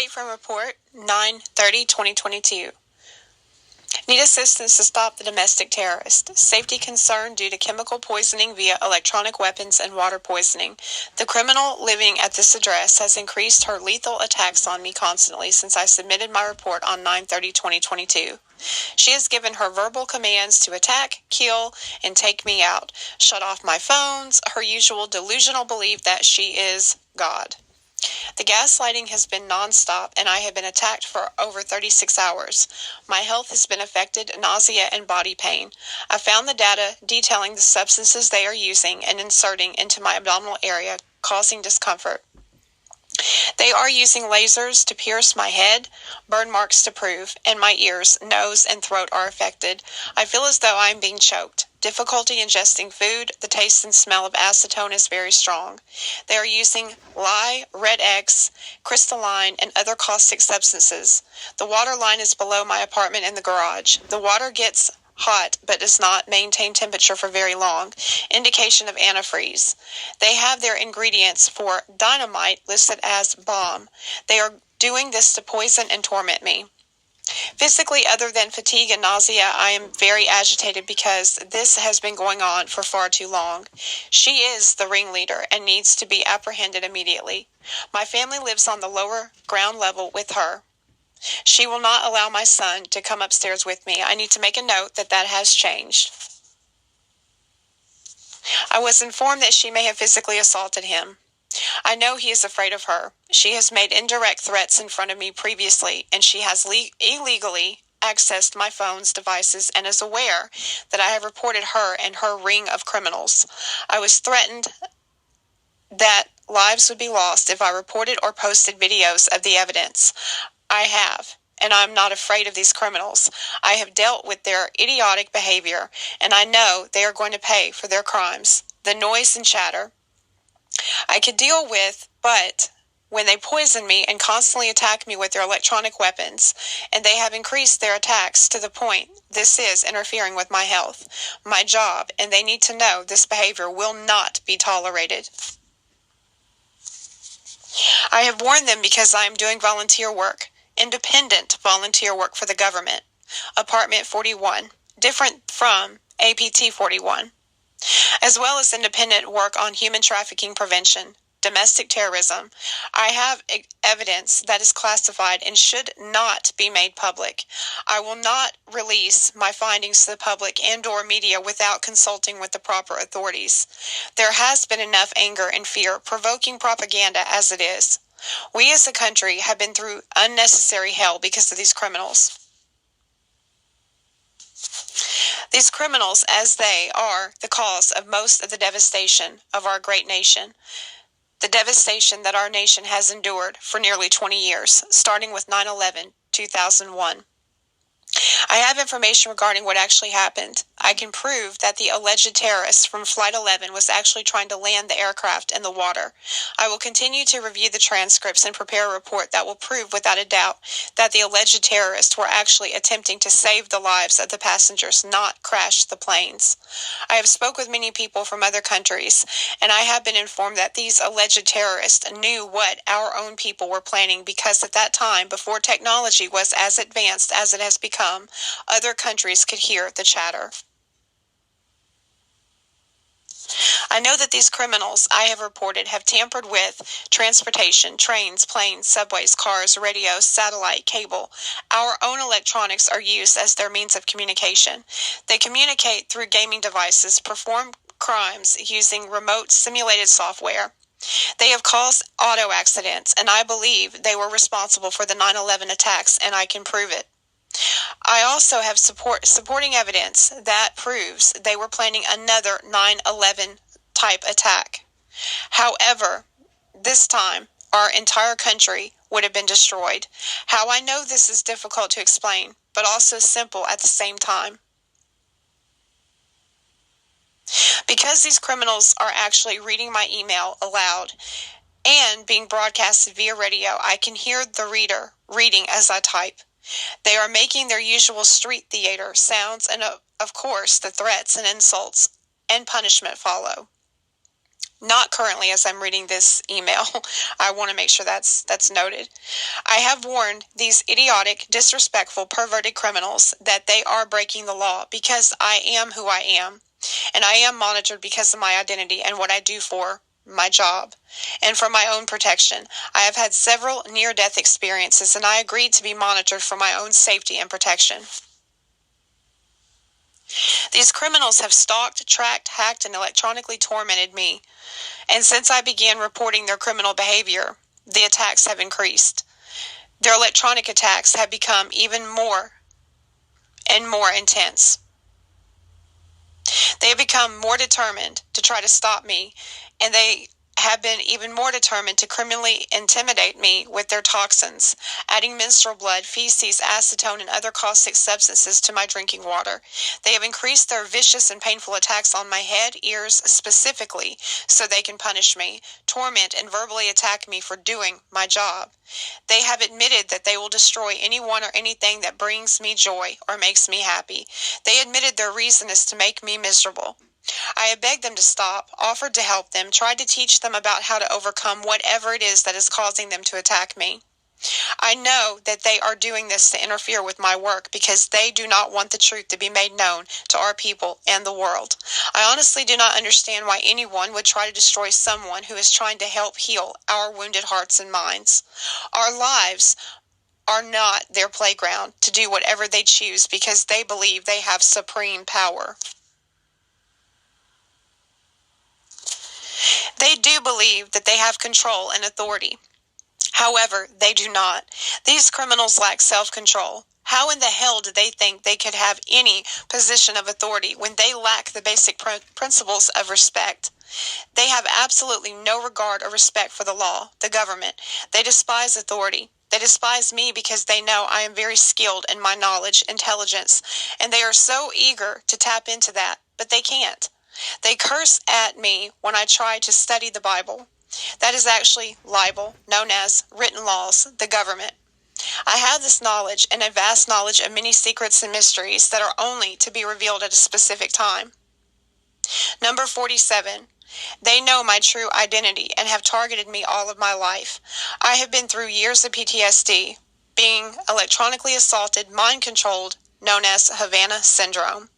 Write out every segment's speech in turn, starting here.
Update from report 9/30/2022. Need assistance to stop the domestic terrorist. Safety concern due to chemical poisoning via electronic weapons and water poisoning. The criminal living at this address has increased her lethal attacks on me constantly since I submitted my report on 9/30/2022. She has given her verbal commands to attack, kill, and take me out. Shut off my phones, her usual delusional belief that she is God. The gaslighting has been nonstop, and I have been attacked for over 36 hours. My health has been affected, nausea and body pain. I found the data detailing the substances they are using and inserting into my abdominal area, causing discomfort. They are using lasers to pierce my head, burn marks to prove, and my ears, nose, and throat are affected. I feel as though I am being choked. Difficulty ingesting food. The taste and smell of acetone is very strong. They are using lye, Red X, crystalline, and other caustic substances. The water line is below my apartment in the garage. The water gets hot but does not maintain temperature for very long, indication of antifreeze. They have their ingredients for dynamite listed as bomb. They are doing this to poison and torment me. Physically, other than fatigue and nausea, I am very agitated because this has been going on for far too long. She is the ringleader and needs to be apprehended immediately. My family lives on the lower ground level with her. She will not allow my son to come upstairs with me. I need to make a note that that has changed. I was informed that she may have physically assaulted him. I know he is afraid of her. She has made indirect threats in front of me previously, and she has illegally accessed my phone's devices and is aware that I have reported her and her ring of criminals. I was threatened that lives would be lost if I reported or posted videos of the evidence. I have, and I'm not afraid of these criminals. I have dealt with their idiotic behavior, and I know they are going to pay for their crimes. The noise and chatter I could deal with, but when they poison me and constantly attack me with their electronic weapons, and they have increased their attacks to the point this is interfering with my health, my job, and they need to know this behavior will not be tolerated. I have warned them because I am doing volunteer work, independent volunteer work for the government. Apartment 41, different from APT 41. As well as independent work on human trafficking prevention, domestic terrorism. I have evidence that is classified and should not be made public. I will not release my findings to the public and/or media without consulting with the proper authorities. There has been enough anger and fear, provoking propaganda as it is. We as a country have been through unnecessary hell because of these criminals. These criminals, as they are the cause of most of the devastation of our great nation, the devastation that our nation has endured for nearly 20 years, starting with 9/11/2001. I have information regarding what actually happened. I can prove that the alleged terrorist from Flight 11 was actually trying to land the aircraft in the water. I will continue to review the transcripts and prepare a report that will prove without a doubt that the alleged terrorists were actually attempting to save the lives of the passengers, not crash the planes. I have spoke with many people from other countries, and I have been informed that these alleged terrorists knew what our own people were planning because at that time, before technology was as advanced as it has become, other countries could hear the chatter. I know that these criminals I have reported have tampered with transportation, trains, planes, subways, cars, radios, satellite, cable. Our own electronics are used as their means of communication. They communicate through gaming devices, perform crimes using remote simulated software. They have caused auto accidents, and I believe they were responsible for the 9/11 attacks, and I can prove it. I also have supporting evidence that proves they were planning another 9/11 type attack. However, this time, our entire country would have been destroyed. How I know this is difficult to explain, but also simple at the same time. Because these criminals are actually reading my email aloud and being broadcasted via radio, I can hear the reader reading as I type. They are making their usual street theater sounds, and of course the threats and insults and punishment follow. Not currently as I'm reading this email. I want to make sure that's noted. I have warned these idiotic, disrespectful, perverted criminals that they are breaking the law because I am who I am, and I am monitored because of my identity and what I do for my job and for my own protection. I have had several near-death experiences, and I agreed to be monitored for my own safety and protection. These criminals have stalked, tracked, hacked, and electronically tormented me. And since I began reporting their criminal behavior, the attacks have increased. Their electronic attacks have become even more and more intense. They have become more determined to try to stop me, and they have been even more determined to criminally intimidate me with their toxins, adding menstrual blood, feces, acetone, and other caustic substances to my drinking water. They have increased their vicious and painful attacks on my head, ears specifically, so they can punish me, torment, and verbally attack me for doing my job. They have admitted that they will destroy anyone or anything that brings me joy or makes me happy. They admitted their reason is to make me miserable. I have begged them to stop, offered to help them, tried to teach them about how to overcome whatever it is that is causing them to attack me. I know that they are doing this to interfere with my work because they do not want the truth to be made known to our people and the world. I honestly do not understand why anyone would try to destroy someone who is trying to help heal our wounded hearts and minds. Our lives are not their playground to do whatever they choose because they believe they have supreme power. They do believe that they have control and authority. However, they do not. These criminals lack self-control. How in the hell do they think they could have any position of authority when they lack the basic principles of respect? They have absolutely no regard or respect for the law, the government. They despise authority. They despise me because they know I am very skilled in my knowledge, intelligence, and they are so eager to tap into that, but they can't. They curse at me when I try to study the Bible. That is actually libel, known as written laws, the government. I have this knowledge and a vast knowledge of many secrets and mysteries that are only to be revealed at a specific time. Number 47. They know my true identity and have targeted me all of my life. I have been through years of PTSD, being electronically assaulted, mind-controlled, known as Havana Syndrome.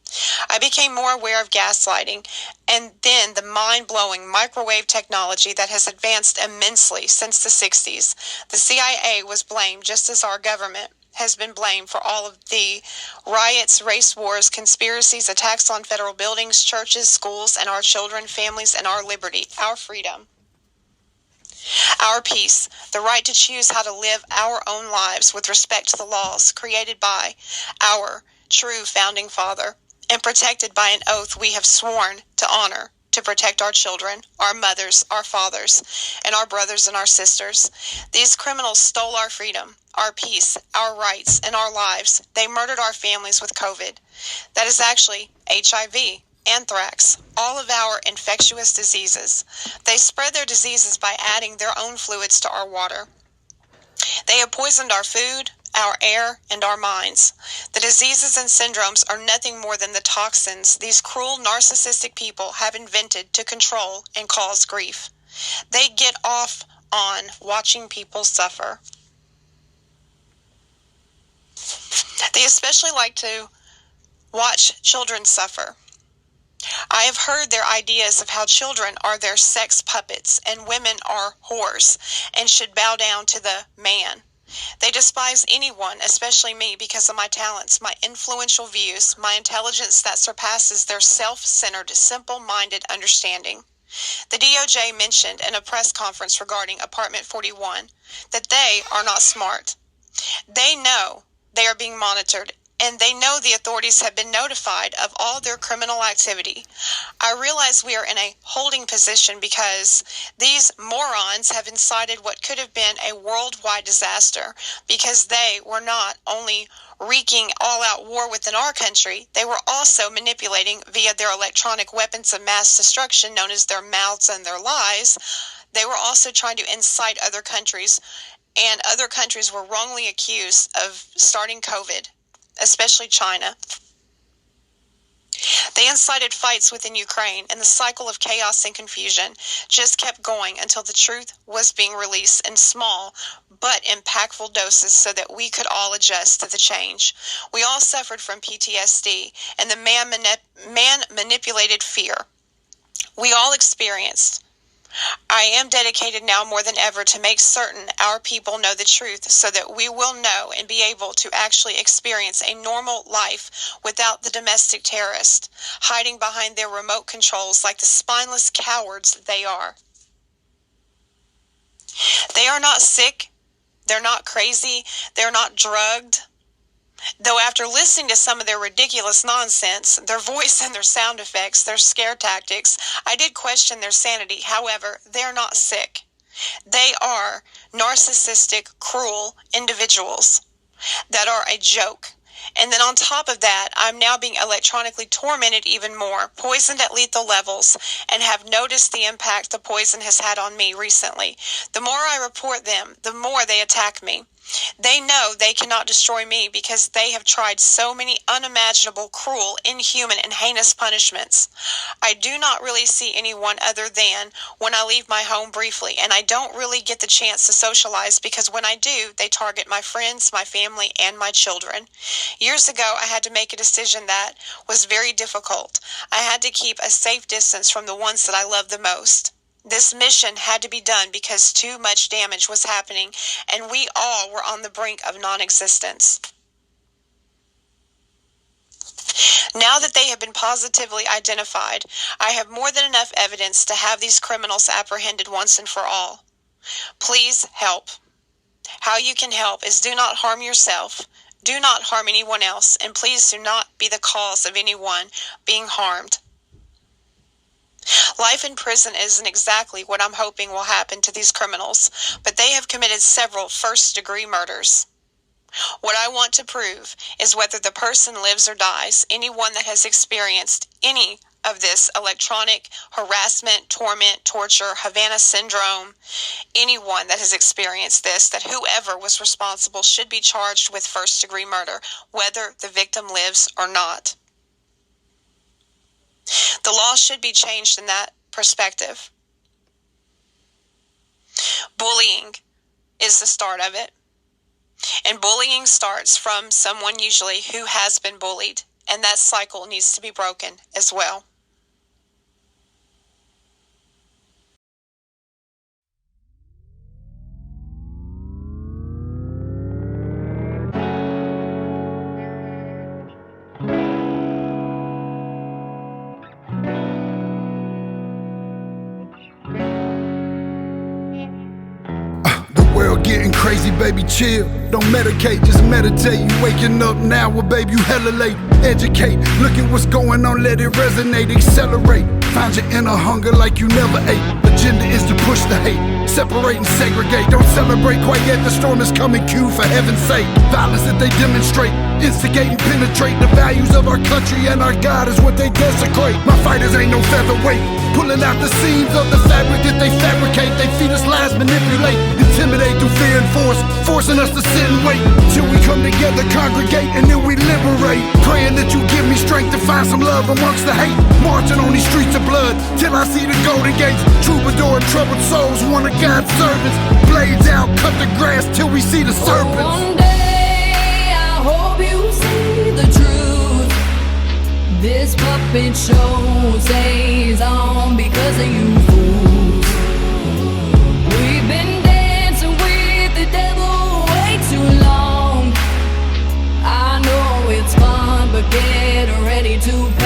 I became more aware of gaslighting and then the mind-blowing microwave technology that has advanced immensely since the 60s. The CIA was blamed just as our government has been blamed for all of the riots, race wars, conspiracies, attacks on federal buildings, churches, schools, and our children, families, and our liberty, our freedom, our peace, the right to choose how to live our own lives with respect to the laws created by our true founding father and protected by an oath we have sworn to honor, to protect our children, our mothers, our fathers, and our brothers and our sisters. These criminals stole our freedom, our peace, our rights, and our lives. They murdered our families with COVID. That is actually HIV, anthrax, all of our infectious diseases. They spread their diseases by adding their own fluids to our water. They have poisoned our food, our air, and our minds. The diseases and syndromes are nothing more than the toxins these cruel, narcissistic people have invented to control and cause grief. They get off on watching people suffer. They especially like to watch children suffer. I have heard their ideas of how children are their sex puppets and women are whores and should bow down to the man. They despise anyone, especially me, because of my talents, my influential views, my intelligence that surpasses their self-centered, simple-minded understanding. The DOJ mentioned in a press conference regarding Apartment 41 that they are not smart. They know they are being monitored, and they know the authorities have been notified of all their criminal activity. I realize we are in a holding position because these morons have incited what could have been a worldwide disaster because they were not only wreaking all-out war within our country, they were also manipulating via their electronic weapons of mass destruction known as their mouths and their lies. They were also trying to incite other countries, and other countries were wrongly accused of starting COVID, especially China. They incited fights within Ukraine, and the cycle of chaos and confusion just kept going until the truth was being released in small but impactful doses so that we could all adjust to the change. We all suffered from PTSD and the man-manipulated fear. We all experienced. I am dedicated now more than ever to make certain our people know the truth so that we will know and be able to actually experience a normal life without the domestic terrorist hiding behind their remote controls like the spineless cowards they are. They are not sick. They're not crazy. They're not drugged. Though after listening to some of their ridiculous nonsense, their voice and their sound effects, their scare tactics, I did question their sanity. However, they're not sick. They are narcissistic, cruel individuals that are a joke. And then on top of that, I'm now being electronically tormented even more, poisoned at lethal levels, and have noticed the impact the poison has had on me recently. The more I report them, the more they attack me. They know they cannot destroy me because they have tried so many unimaginable, cruel, inhuman, and heinous punishments. I do not really see anyone other than when I leave my home briefly, and I don't really get the chance to socialize because when I do, they target my friends, my family, and my children. Years ago, I had to make a decision that was very difficult. I had to keep a safe distance from the ones that I love the most. This mission had to be done because too much damage was happening, and we all were on the brink of non-existence. Now that they have been positively identified, I have more than enough evidence to have these criminals apprehended once and for all. Please help. How you can help is do not harm yourself, do not harm anyone else, and please do not be the cause of anyone being harmed. Life in prison isn't exactly what I'm hoping will happen to these criminals, but they have committed several first-degree murders. What I want to prove is whether the person lives or dies, anyone that has experienced any of this electronic harassment, torment, torture, Havana syndrome, anyone that has experienced this, that whoever was responsible should be charged with first-degree murder, whether the victim lives or not. The law should be changed in that perspective. Bullying is the start of it. And bullying starts from someone usually who has been bullied, and that cycle needs to be broken as well. Getting crazy, baby, chill. Don't medicate, just meditate. You waking up now, well, baby, you hella late. Educate, look at what's going on, let it resonate, accelerate. Find your inner hunger like you never ate. Agenda is to push the hate, separate and segregate. Don't celebrate quite yet, the storm is coming, Q, for heaven's sake. Violence that they demonstrate, instigate and penetrate. The values of our country and our God is what they desecrate. My fighters ain't no featherweight, pulling out the seams of the fabric that they fabricate. They feed us lies, manipulate, intimidate through fear and force, forcing us to sit and wait till we come together, congregate, and then we liberate. Praying that you give me strength to find some love amongst the hate. Marching on these streets of blood till I see the golden gates. Troubadour and troubled souls, one of God's servants. Blades out, cut the grass till we see the serpents. One day I hope you see the truth. This puppet show stays on because of you fools. We've been dancing with the devil way too long. I know it's fun, but get ready to pay.